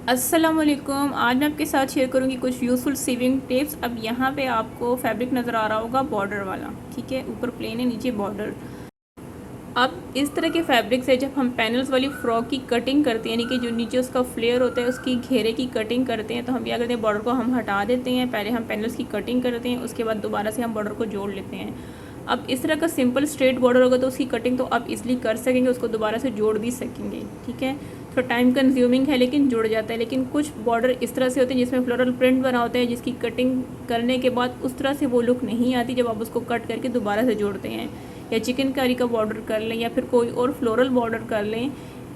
अस्सलाम वालेकुम। आज मैं आपके साथ शेयर करूंगी कुछ यूज़फुल सीविंग टिप्स। अब यहाँ पे आपको फैब्रिक नज़र आ रहा होगा बॉर्डर वाला, ठीक है, ऊपर प्लेन है, नीचे बॉर्डर। अब इस तरह के फैब्रिक से जब हम पैनल्स वाली फ्रॉक की कटिंग करते हैं, यानी कि जो नीचे उसका फ्लेयर होता है उसकी घेरे की कटिंग करते हैं, तो हम क्या करते हैं, बॉर्डर को हम हटा देते हैं। पहले हम पैनल्स की कटिंग करते हैं, उसके बाद दोबारा से हम बॉर्डर को जोड़ लेते हैं। अब इस तरह का सिंपल स्ट्रेट बॉर्डर होगा तो उसकी कटिंग तो आप इजीली कर सकेंगे, उसको दोबारा से जोड़ भी सकेंगे, ठीक है। थोड़ा टाइम कंज्यूमिंग है लेकिन जुड़ जाता है। लेकिन कुछ बॉर्डर इस तरह से होते हैं जिसमें फ्लोरल प्रिंट बना होता है, जिसकी कटिंग करने के बाद उस तरह से वो लुक नहीं आती जब आप उसको कट करके दोबारा से जोड़ते हैं। या चिकनकारी का बॉर्डर कर लें या फिर कोई और फ्लोरल बॉर्डर कर लें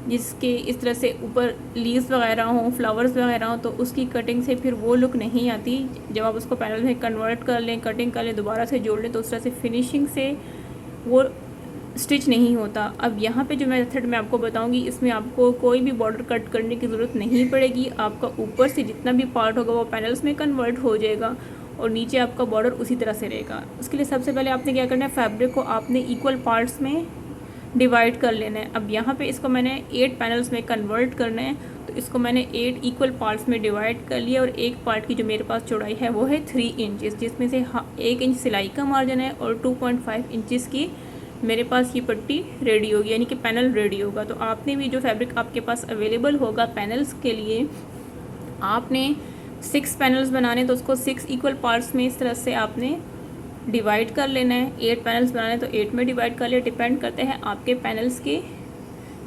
जिसके इस तरह से ऊपर लीव्स वगैरह हों, फ्लावर्स वगैरह हों, तो उसकी कटिंग से फिर वो लुक नहीं आती। जब आप उसको पैनल में कन्वर्ट कर लें, कटिंग कर लें, दोबारा से जोड़ लें, तो उस तरह से फिनिशिंग से वो स्टिच नहीं होता। अब यहाँ पे जो मेथड मैं आपको बताऊँगी, इसमें आपको कोई भी बॉर्डर कट करने की ज़रूरत नहीं पड़ेगी। आपका ऊपर से जितना भी पार्ट होगा वो पैनल्स में कन्वर्ट हो जाएगा और नीचे आपका बॉर्डर उसी तरह से रहेगा। उसके लिए सबसे पहले आपने क्या करना है, फैब्रिक को आपने इक्वल पार्ट्स में डिवाइड कर लेना है। अब यहाँ पे इसको मैंने 8 पैनल्स में कन्वर्ट करना है, तो इसको मैंने 8 इक्वल पार्ट्स में डिवाइड कर लिया। और एक पार्ट की जो मेरे पास चौड़ाई है वो है 3 इंचेस, जिसमें से 1 इंच सिलाई का मार्जिन है और 2.5 इंचेस की मेरे पास ये पट्टी रेडी होगी, यानी कि पैनल रेडी होगा। तो आपने भी जो फैब्रिक आपके पास अवेलेबल होगा पैनल्स के लिए, आपने 6 पैनल्स बनाने, तो उसको 6 इक्वल पार्ट्स में इस तरह से आपने डिवाइड कर लेना है। 8 पैनल्स बनाने तो 8 में डिवाइड कर ले, डिपेंड करते हैं आपके पैनल्स की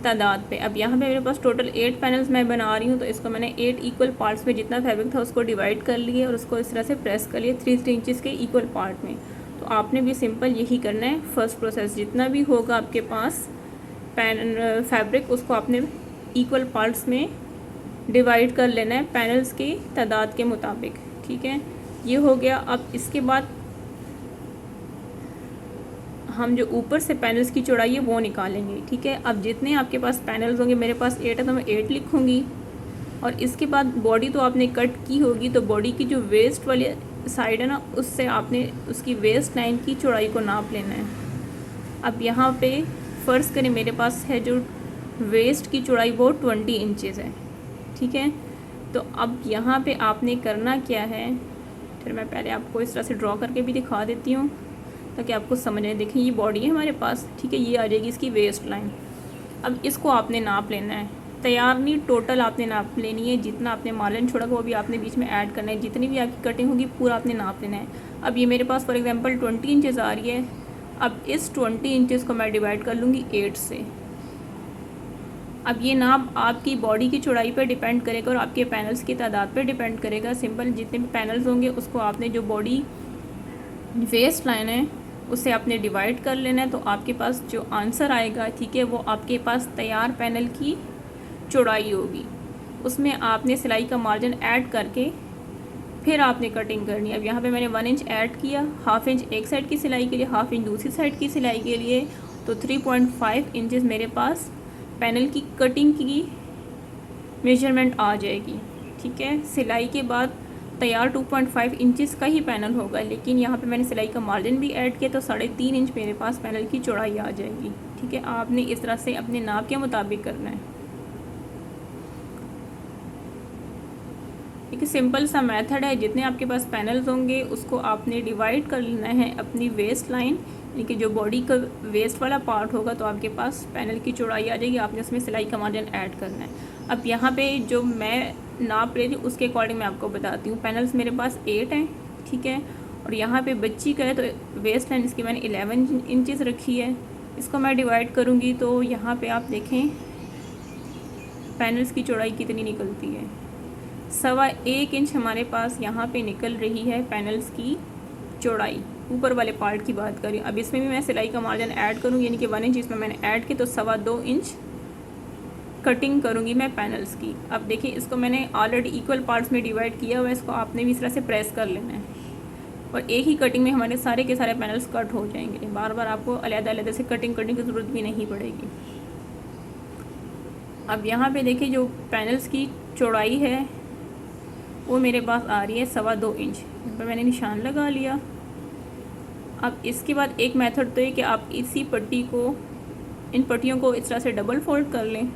तादाद पे। अब यहाँ पे मेरे पास टोटल 8 पैनल्स मैं बना रही हूँ, तो इसको मैंने 8 इक्वल पार्ट्स में जितना फैब्रिक था उसको डिवाइड कर लिए और उसको इस तरह से प्रेस कर लिए 3 इंचेस के इक्वल पार्ट में। तो आपने भी सिंपल यही करना है। फर्स्ट प्रोसेस, जितना भी होगा आपके पास फैब्रिक, उसको आपने इक्वल पार्ट्स में डिवाइड कर लेना है पैनल्स की तादाद के मुताबिक, ठीक है। ये हो गया। अब इसके बाद हम जो ऊपर से पैनल्स की चौड़ाई है वो निकालेंगे, ठीक है। अब जितने आपके पास पैनल्स होंगे, मेरे पास 8 है तो मैं 8 लिखूँगी। और इसके बाद बॉडी तो आपने कट की होगी, तो बॉडी की जो वेस्ट वाली साइड है ना, उससे आपने उसकी वेस्ट लाइन की चौड़ाई को नाप लेना है। अब यहाँ पे फ़र्ज़ करें मेरे पास है जो वेस्ट की चौड़ाई वो 20 इंचेस है, ठीक है। तो अब यहाँ पे आपने करना क्या है, फिर मैं पहले आपको इस तरह से ड्रॉ करके भी दिखा देती हूँ ताकि आपको समझ आए। देखें, ये बॉडी है हमारे पास, ठीक है, ये आ जाएगी इसकी वेस्ट लाइन। अब इसको आपने नाप लेना है, तैयार नहीं, टोटल आपने नाप लेनी है। जितना आपने मार्जिन छोड़ा वो भी आपने बीच में ऐड करना है, जितनी भी आपकी कटिंग होगी पूरा आपने नाप लेना है। अब ये मेरे पास फॉर एग्जांपल 20 इंचेस आ रही है। अब इस 20 इंचेस को मैं डिवाइड कर लूँगी 8 से। अब ये नाप आपकी बॉडी की चौड़ाई पर डिपेंड करेगा और आपके पैनल्स की तादाद पर डिपेंड करेगा। सिंपल, जितने भी पैनल्स होंगे उसको आपने जो बॉडी वेस्ट लाइन है उससे आपने डिवाइड कर लेना है। तो आपके पास जो आंसर आएगा, ठीक है, वो आपके पास तैयार पैनल की चौड़ाई होगी। उसमें आपने सिलाई का मार्जिन ऐड करके फिर आपने कटिंग करनी है। अब यहाँ पे मैंने 1 इंच ऐड किया, हाफ इंच एक साइड की सिलाई के लिए, हाफ इंच दूसरी साइड की सिलाई के लिए, तो 3.5 इंचेस मेरे पास पैनल की कटिंग की मेजरमेंट आ जाएगी, ठीक है। सिलाई के बाद तैयार 2.5 इंचेस का ही पैनल होगा, लेकिन यहाँ पे मैंने सिलाई का मार्जिन भी ऐड किया तो 3.5 इंच मेरे पास पैनल की चौड़ाई आ जाएगी, ठीक है। आपने इस तरह से अपने नाप के मुताबिक करना है। एक सिंपल सा मेथड है, जितने आपके पास पैनल्स होंगे उसको आपने डिवाइड कर लेना है अपनी वेस्ट लाइन, यानी कि जो बॉडी का वेस्ट वाला पार्ट होगा तो आपके पास पैनल की चौड़ाई आ जाएगी। आपने उसमें सिलाई का मार्जिन ऐड करना है। अब यहाँ पे जो मैं नाप रही थी उसके अकॉर्डिंग मैं आपको बताती हूँ। पैनल्स मेरे पास 8 हैं, ठीक है, और यहाँ पे बच्ची का है तो वेस्ट लाइन इसकी मैंने 11 इंचेस रखी है। इसको मैं डिवाइड करूँगी तो यहाँ पे आप देखें पैनल्स की चौड़ाई कितनी निकलती है। 1.25 इंच हमारे पास यहाँ पे निकल रही है पैनल्स की चौड़ाई। ऊपर वाले पार्ट की बात करें, अब इसमें भी मैं सिलाई का मार्जिन ऐड करूँगी, यानी कि 1 इंच इसमें मैंने ऐड की, तो 2.25 इंच कटिंग करूँगी मैं पैनल्स की। अब देखिए, इसको मैंने ऑलरेडी इक्वल पार्ट्स में डिवाइड किया हुआ है, इसको आपने भी इस तरह से प्रेस कर लेना है और एक ही कटिंग में हमारे सारे के सारे पैनल्स कट हो जाएंगे। बार बार आपको अलग-अलग से कटिंग करने की ज़रूरत भी नहीं पड़ेगी। अब यहाँ पे देखिए जो पैनल्स की चौड़ाई है वो मेरे पास आ रही है 2.25 इंच, इस पर मैंने निशान लगा लिया। अब इसके बाद एक मेथड तो है कि आप इसी पट्टी को, इन पट्टियों को इस तरह से डबल फोल्ड कर लें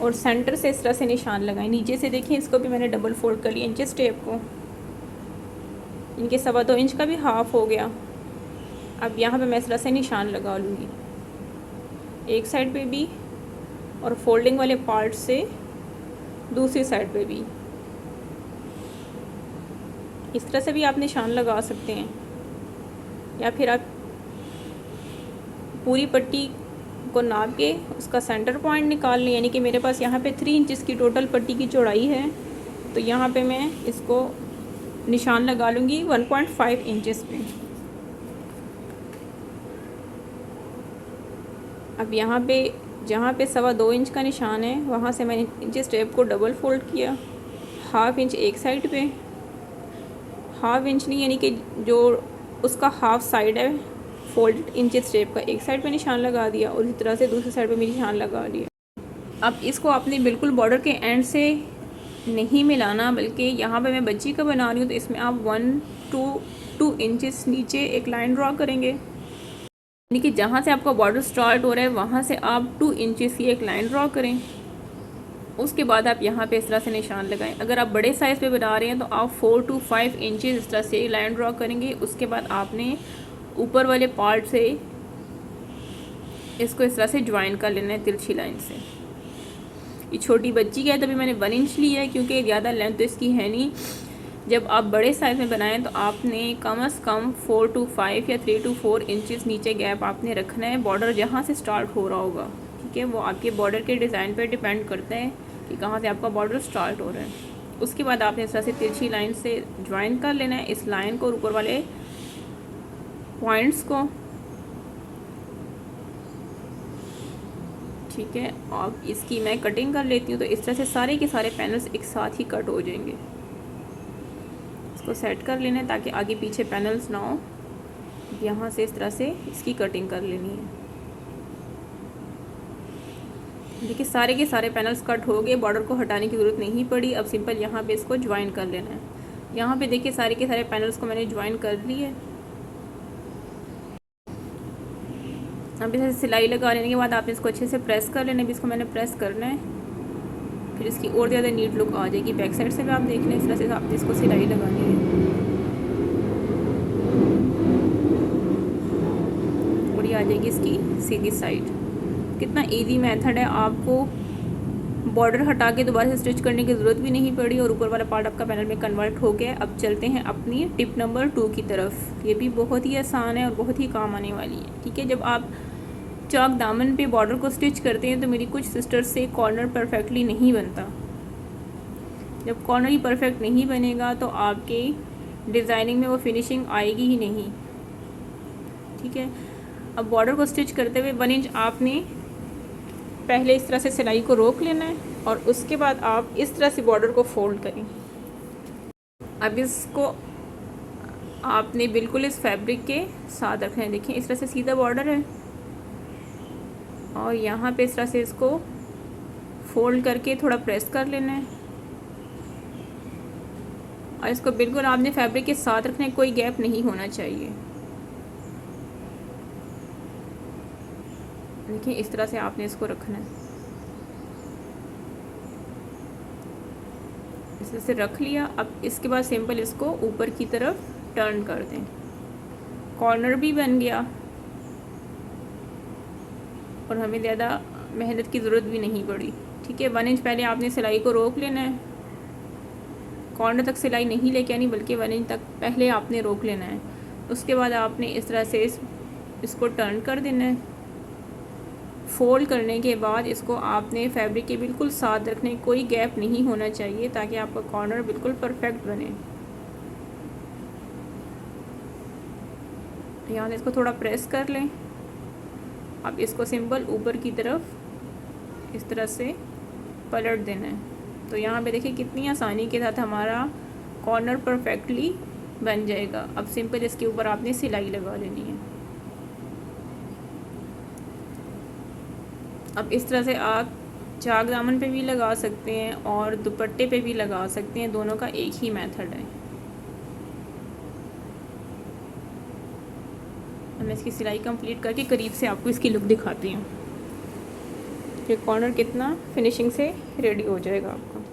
और सेंटर से इस तरह से निशान लगाएं। नीचे से देखें, इसको भी मैंने डबल फोल्ड कर लिया इंचेस टेप को, इनके 2.25 इंच का भी हाफ हो गया। अब यहाँ पे मैं इस तरह से निशान लगा लूँगी एक साइड पे भी, और फोल्डिंग वाले पार्ट से दूसरी साइड पे भी। इस तरह से भी आप निशान लगा सकते हैं, या फिर आप पूरी पट्टी को नाप के उसका सेंटर पॉइंट निकाल लें। यानी कि मेरे पास यहाँ पे 3 इंचेस की टोटल पट्टी की चौड़ाई है, तो यहाँ पे मैं इसको निशान लगा लूँगी 1.5 इंचेस पे। अब यहाँ पे जहाँ पे 2.25 इंच का निशान है, वहाँ से मैंने इंचेस टेप को डबल फोल्ड किया, 1/2 इंच एक साइड पे, 1/2 इंच नहीं यानी कि जो उसका हाफ साइड है फोल्ड इंचेस टेप का, एक साइड पे निशान लगा दिया और इसी तरह से दूसरी साइड पे भी निशान लगा दिया। अब इसको आपने बिल्कुल बॉर्डर के एंड से नहीं मिलाना, बल्कि यहाँ पे मैं बच्ची का बना रही हूँ, तो इसमें आप 2 इंचेस नीचे एक लाइन ड्रॉ करेंगे। यानी कि जहाँ से आपका बॉर्डर स्टार्ट हो रहा है वहाँ से आप 2 इंचेस की एक लाइन ड्रॉ करें। उसके बाद आप यहाँ पे इस तरह से निशान लगाएं। अगर आप बड़े साइज़ पे बना रहे हैं तो आप 4 to 5 इंचेस इस तरह से लाइन ड्रॉ करेंगे। उसके बाद आपने ऊपर वाले पार्ट से इसको इस तरह से ज्वाइन कर लेना है तिरछी लाइन से। ये छोटी बच्ची का है तभी मैंने 1 इंच लिया है, क्योंकि ज़्यादा लेंथ तो इसकी है नहीं। जब आप बड़े साइज़ में बनाएं तो आपने कम से कम 4 to 5 या 3 to 4 इंचेस नीचे गैप आपने रखना है, बॉर्डर जहाँ से स्टार्ट हो रहा होगा। ठीक है, वो आपके बॉर्डर के डिज़ाइन पर डिपेंड करता है कि कहाँ से आपका बॉर्डर स्टार्ट हो रहा है। उसके बाद आपने इस तरह से तिरछी लाइन से ज्वाइन कर लेना है इस लाइन को और ऊपर वाले पॉइंट्स को। ठीक है, अब इसकी मैं कटिंग कर लेती हूँ। तो इस तरह से सारे के सारे पैनल्स एक साथ ही कट हो जाएंगे। इसको सेट कर लेना है ताकि आगे पीछे पैनल्स ना हो। यहाँ से इस तरह से इसकी कटिंग कर लेनी है। देखिए सारे के सारे पैनल्स कट हो गए, बॉर्डर को हटाने की ज़रूरत नहीं पड़ी। अब सिंपल यहाँ पे इसको ज्वाइन कर लेना है। यहाँ पे देखिए सारे के सारे पैनल्स को मैंने ज्वाइन कर लिए। अब इसे सिलाई लगा लेने के बाद आपने इसको अच्छे से प्रेस कर लेना है। इसको मैंने प्रेस करना है, फिर इसकी और ज़्यादा नीट लुक आ जाएगी। बैक साइड से भी आप देख लें, इस तरह से आपने इसको सिलाई लगानी है और ये आ जाएगी इसकी सीधी साइड। कितना इजी मेथड है, आपको बॉर्डर हटा के दोबारा से स्टिच करने की ज़रूरत भी नहीं पड़ी और ऊपर वाला पार्ट आपका पैनल में कन्वर्ट हो गया। अब चलते हैं अपनी टिप नंबर 2 की तरफ। ये भी बहुत ही आसान है और बहुत ही काम आने वाली है। ठीक है, जब आप चौक दामन पे बॉर्डर को स्टिच करते हैं तो मेरी कुछ सिस्टर्स से कॉर्नर परफेक्टली नहीं बनता। जब कॉर्नर ही परफेक्ट नहीं बनेगा तो आपके डिज़ाइनिंग में वो फिनिशिंग आएगी ही नहीं। ठीक है, अब बॉर्डर को स्टिच करते हुए 1 इंच आपने पहले इस तरह से सिलाई को रोक लेना है और उसके बाद आप इस तरह से बॉर्डर को फोल्ड करें। अब इसको आपने बिल्कुल इस फैब्रिक के साथ रखना है। देखिए इस तरह से सीधा बॉर्डर है और यहाँ पे इस तरह से इसको फोल्ड करके थोड़ा प्रेस कर लेना है और इसको बिल्कुल आपने फैब्रिक के साथ रखना है, कोई गैप नहीं होना चाहिए। देखिए इस तरह से आपने इसको रखना है। इस तरह से रख लिया। अब इसके बाद सिंपल इसको ऊपर की तरफ टर्न कर दें। कॉर्नर भी बन गया और हमें ज़्यादा मेहनत की ज़रूरत भी नहीं पड़ी। ठीक है, 1 इंच पहले आपने सिलाई को रोक लेना है। कॉर्नर तक सिलाई नहीं लेके आनी, बल्कि 1 इंच तक पहले आपने रोक लेना है। उसके बाद आपने इस तरह से इसको टर्न कर देना है। फोल्ड करने के बाद इसको आपने फैब्रिक के बिल्कुल साथ रखने, कोई गैप नहीं होना चाहिए ताकि आपका कॉर्नर बिल्कुल परफेक्ट बने। यहाँ से इसको थोड़ा प्रेस कर लें। अब इसको सिंपल ऊपर की तरफ इस तरह से पलट देना है। तो यहाँ पे देखिए कितनी आसानी के साथ हमारा कॉर्नर परफेक्टली बन जाएगा। अब सिंपल इसके ऊपर आपने सिलाई लगा लेनी है। अब इस तरह से आप चाक दामन पे भी लगा सकते हैं और दुपट्टे पे भी लगा सकते हैं, दोनों का एक ही मेथड है। मैं इसकी सिलाई कंप्लीट करके करीब से आपको इसकी लुक दिखाती हूँ। ये कॉर्नर कितना फिनिशिंग से रेडी हो जाएगा आपका।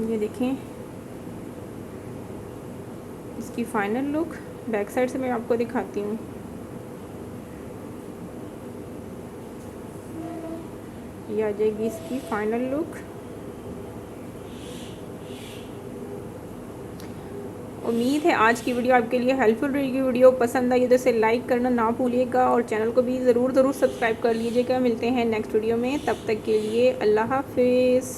ये देखें इसकी फाइनल लुक। बैक साइड से मैं आपको दिखाती हूँ। ये आ जाएगी इसकी फाइनल लुक। उम्मीद है आज की वीडियो आपके लिए हेल्पफुल रहेगी। वीडियो पसंद आई तो इसे लाइक करना ना भूलिएगा और चैनल को भी ज़रूर सब्सक्राइब कर लीजिएगा। मिलते हैं नेक्स्ट वीडियो में, तब तक के लिए अल्लाह हाफिज़।